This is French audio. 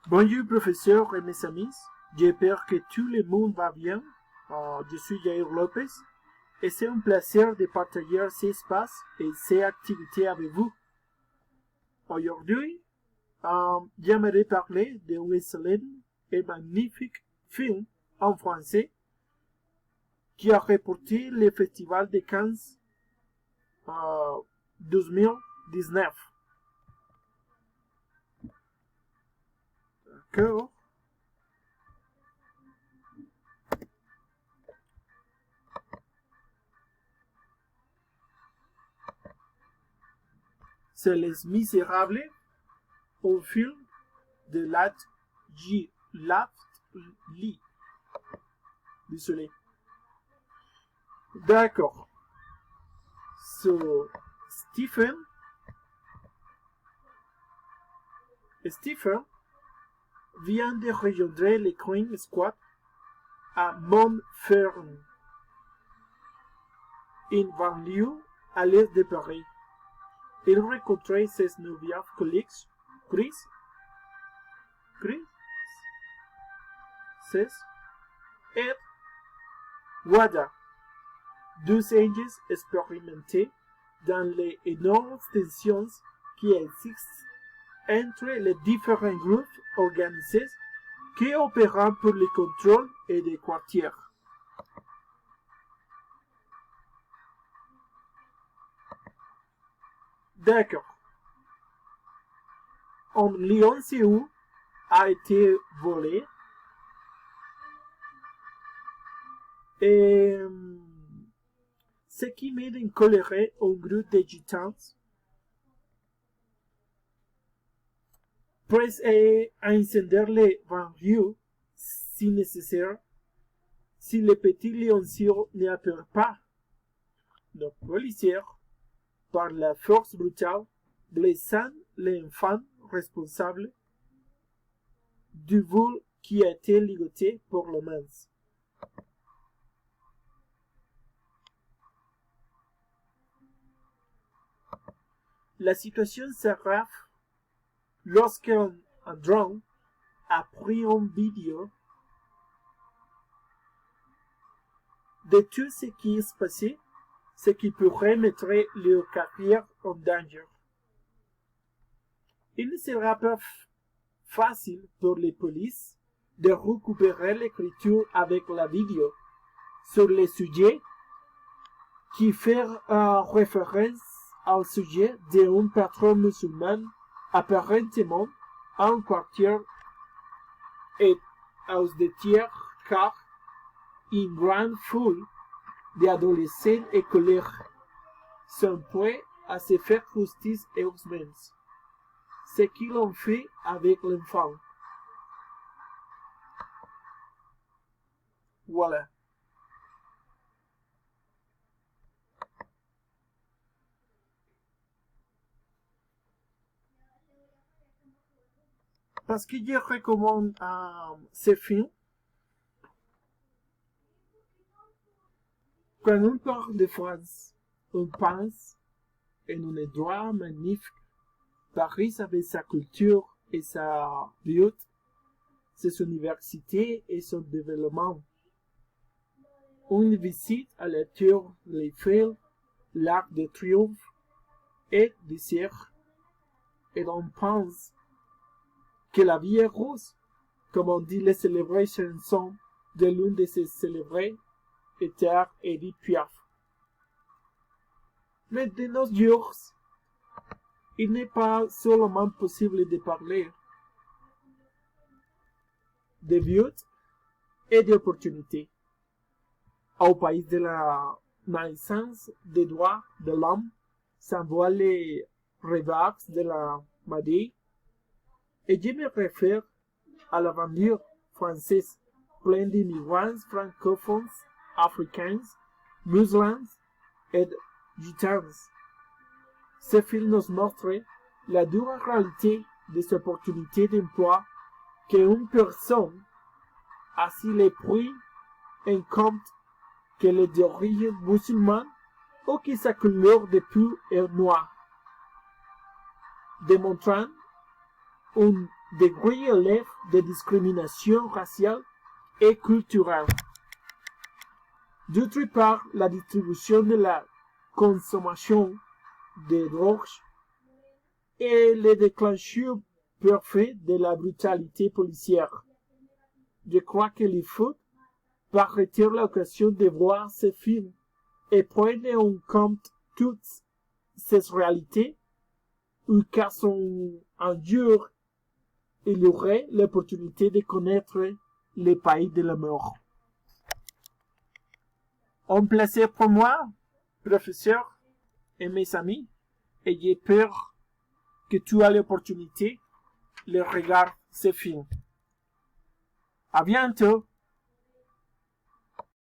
Bonjour professeur et mes amis, j'espère que tout le monde va bien. Je suis Jair Lopez et c'est un plaisir de partager ces espaces et ces activités avec vous. Aujourd'hui, j'aimerais parler d'un excellent et magnifique film en français qui a remporté le Festival de Cannes 2019. D'accord. C'est Les Misérables, un film de Lee. Désolé. D'accord. So, Stephen vient de rejoindre le Crime Squad à Montferrand, une banlieue à l'est de Paris. Il rencontre ses nouveaux collègues, Chris et Wada, deux anges expérimentés dans les énormes tensions qui existent entre les différents groupes organisés qui opèrent pour le contrôle et des quartiers. D'accord. Un lion Sioux a été volé et ce qui met en colère un groupe de gitans prêts à incendier les banlieues si nécessaire si le petit lioncier n'appelle pas. Nos policiers, par la force brutale, blessant l'enfant responsable du vol qui a été ligoté pour le mains. La situation s'aggrave lorsqu'un drone a pris une vidéo de tout ce qui se passait, ce qui pourrait mettre leur carrière en danger. Il ne sera pas facile pour les polices de récupérer l'écriture avec la vidéo sur le sujet qui fait référence au sujet d'un patron musulman apparemment en quartier et aux détiers car une grande foule d'adolescents et colères sont prêts à se faire justice eux-mêmes. Ce qu'ils ont fait avec l'enfant. Voilà. Parce que je recommande ce film. Quand on parle de France, on pense en un endroit magnifique. Paris avec sa culture et sa beauté, ses universités et son développement. Une visite à la Tour Eiffel, l'Arc de Triomphe et du Cercle, et on pense que la vie est rose, comme on dit les célèbres chansons de l'une de ses célébrées, État Edith Piaf. Mais de nos jours, il n'est pas seulement possible de parler de beauté et d'opportunités. Au pays de la naissance des droits de l'homme, s'envoient les remarques de la Madé, et je me réfère à l'aventure française pleine d'immigrants francophones, africains, musulmans et gitans. Ce film nous montre la dure réalité des opportunités d'emploi qu'une personne a s'il est pris en compte qu'elle est d'origine musulmane ou que sa couleur de peau est noire, démontrant un degré élevé de discrimination raciale et culturelle. D'autre part, la distribution de la consommation de drogues est le déclencheur parfait de la brutalité policière. Je crois que il faut arrêter l'occasion de voir ce film et prendre en compte toutes ces réalités, ou qu'à un jour, il y aurait l'opportunité de connaître les pays de la mort. Un plaisir pour moi, professeur et mes amis, et j'ai peur que tu aies l'opportunité de regarder ce film. À bientôt!